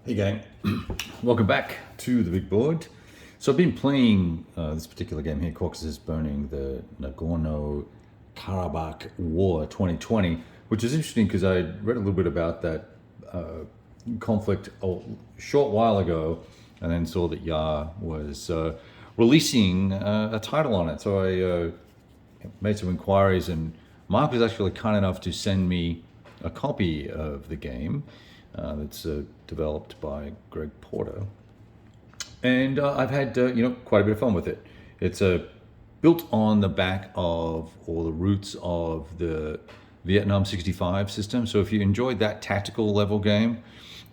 Hey gang, welcome back to the big board. So I've been playing this particular game here, Caucasus Burning, the Nagorno-Karabakh War 2020, which is interesting because I read a little bit about that conflict a short while ago and then saw that Yaah was releasing a title on it. So I made some inquiries, and Mark was actually kind enough to send me a copy of the game that's developed by Greg Porter, and I've had quite a bit of fun with it. It's built on the back of or the roots of the Vietnam 65 system. So if you enjoyed that tactical level game,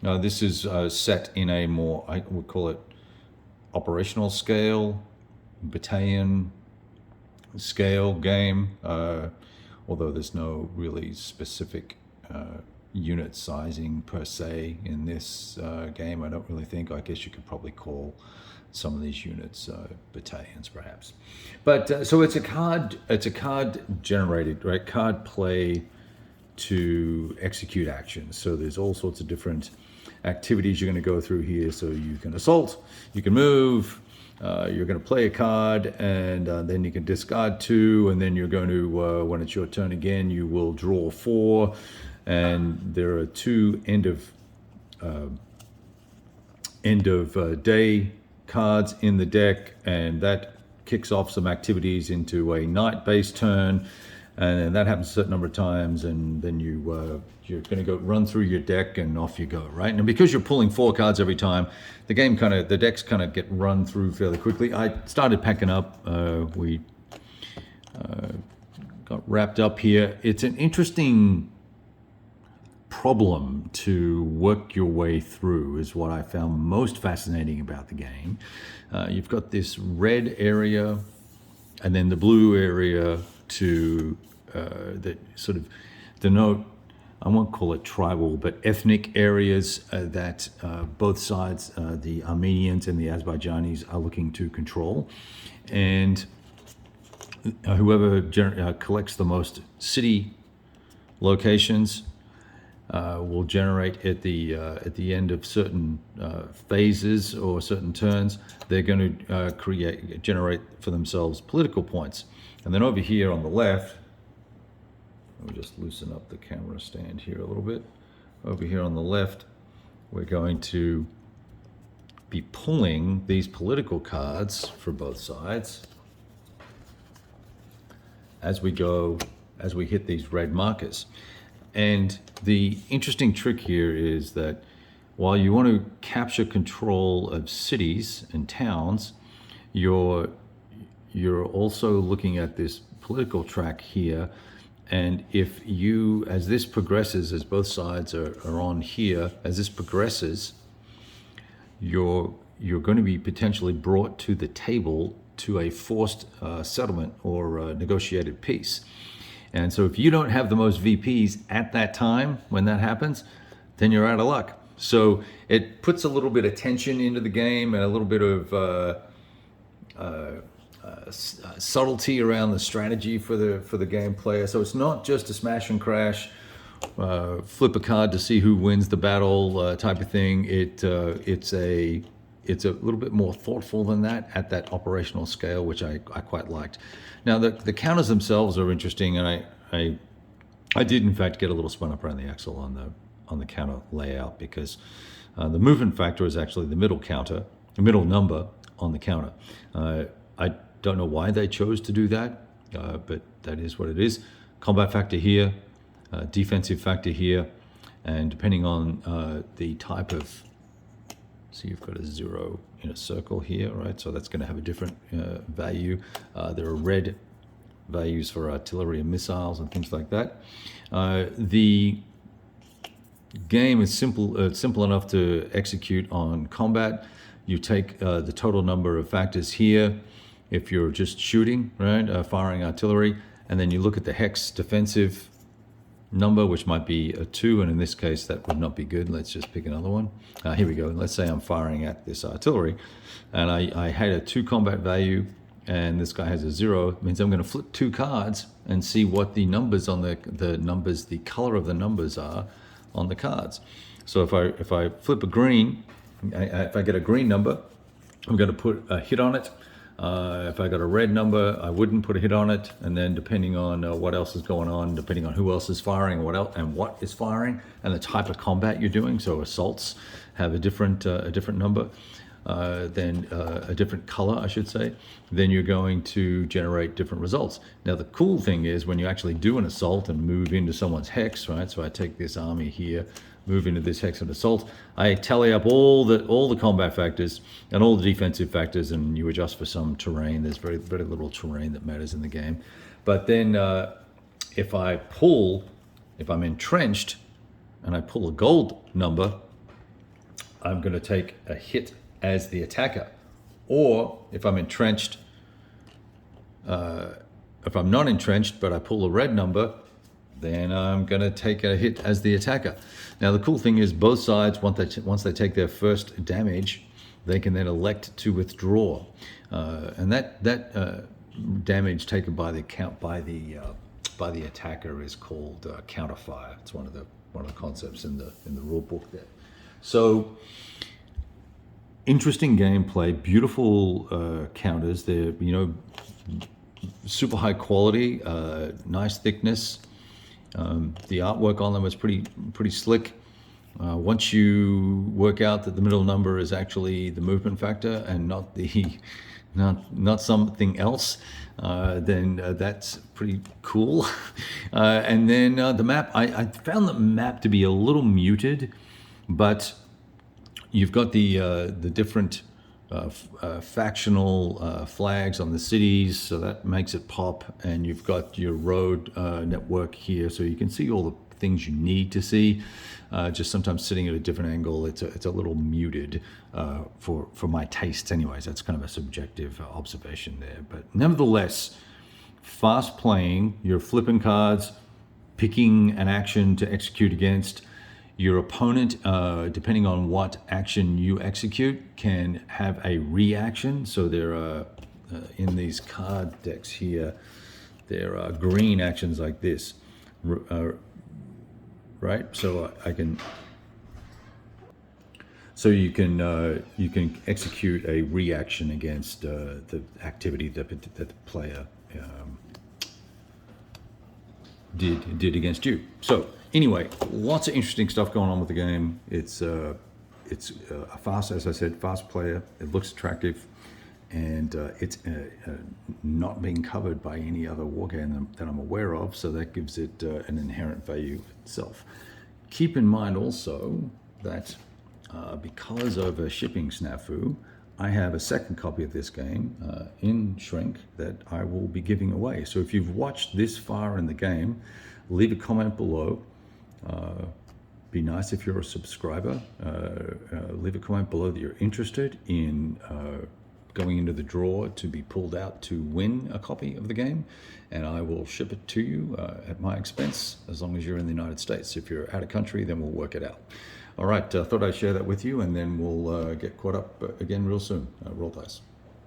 this is set in a more, I would call it, operational scale, battalion scale game, although there's no really specific unit sizing per se in this game. I don't really think. I guess you could probably call some of these units battalions, perhaps. But so it's a card generated, right? Card play to execute actions. So there's all sorts of different activities you're going to go through here. So you can assault, you can move, you're going to play a card, and then you can discard 2, and then you're going to, when it's your turn again, you will draw 4, and there are 2 end of day cards in the deck, and that kicks off some activities into a night-based turn, and then that happens a certain number of times, and then you're going to go run through your deck, and off you go, right? And because you're pulling 4 cards every time, the decks kind of get run through fairly quickly. I started packing up. We got wrapped up here. It's an interesting problem to work your way through, is what I found most fascinating about the game. You've got this red area and then the blue area to that sort of denote, I won't call it tribal, but ethnic areas that both sides, the Armenians and the Azerbaijanis, are looking to control. And whoever collects the most city locations will generate at the end of certain phases or certain turns. They're going to generate for themselves political points. And then over here on the left, let me just loosen up the camera stand here a little bit. Over here on the left, we're going to be pulling these political cards for both sides as we hit these red markers. And the interesting trick here is that while you want to capture control of cities and towns, you're also looking at this political track here. And if you, as this progresses, as both sides are on here, as this progresses, you're going to be potentially brought to the table to a forced settlement or negotiated peace. And so if you don't have the most VPs at that time when that happens, then you're out of luck. So it puts a little bit of tension into the game and a little bit of subtlety around the strategy for the game player. So it's not just a smash and crash, flip a card to see who wins the battle type of thing. It's a little bit more thoughtful than that at that operational scale, which I quite liked. Now the counters themselves are interesting, and I did in fact get a little spun up around the axle on the counter layout, because the movement factor is actually the middle number on the counter. I don't know why they chose to do that, but that is what it is. Combat factor here, defensive factor here, and depending on the type of, so you've got a 0 in a circle here, right? So that's going to have a different value. There are red values for artillery and missiles and things like that. The game is simple enough to execute on combat. You take the total number of factors here if you're just shooting, right, firing artillery, and then you look at the hex defensive number, which might be a 2, and in this case that would not be good. Let's just pick another one. Here we go. Let's say I'm firing at this artillery, and I had a 2 combat value, and this guy has a 0. It means I'm going to flip 2 cards and see what the numbers on the color of the numbers are on the cards. So if I flip a green, if I get a green number, I'm going to put a hit on it. If I got a red number, I wouldn't put a hit on it. And then depending on what else is going on, depending on who else is firing, what is firing, and the type of combat you're doing. So assaults have a different number, then a different color, I should say. Then you're going to generate different results. Now the cool thing is when you actually do an assault and move into someone's hex, right? So I take this army here, move into this hex and assault. I tally up all the combat factors and all the defensive factors, and you adjust for some terrain. There's very little terrain that matters in the game. But then if I'm entrenched and I pull a gold number, I'm going to take a hit as the attacker. Or if I'm entrenched, if I'm not entrenched but I pull a red number, then I'm going to take a hit as the attacker. Now the cool thing is both sides, once they take their first damage, they can then elect to withdraw, and that damage taken by the attacker is called counterfire. It's one of the concepts in the rule book there. So interesting gameplay, beautiful counters. They're super high quality, nice thickness. The artwork on them is pretty slick. Once you work out that the middle number is actually the movement factor and not not something else, then that's pretty cool. And then the map, I found the map to be a little muted, but you've got the different factional flags on the cities, so that makes it pop, and you've got your road network here, so you can see all the things you need to see. Just sometimes sitting at a different angle, it's a little muted for my tastes anyways. That's kind of a subjective observation there, but nevertheless, fast playing. You're flipping cards, picking an action to execute against. Your opponent, depending on what action you execute, can have a reaction. So there are, in these card decks here, there are green actions like this, right? So you can execute a reaction against the activity that the player did against you. So anyway, lots of interesting stuff going on with the game. It's a fast, as I said, fast player. It looks attractive, and it's not being covered by any other war game that I'm aware of, so that gives it an inherent value itself. Keep in mind also that because of a shipping snafu, I have a second copy of this game in shrink that I will be giving away. So if you've watched this far in the game, leave a comment below. Be nice if you're a subscriber. Leave a comment below that you're interested in going into the draw to be pulled out to win a copy of the game, and I will ship it to you at my expense, as long as you're in the United States. If you're out of country, then we'll work it out. All right, thought I'd share that with you, and then we'll get caught up again real soon. Roll dice.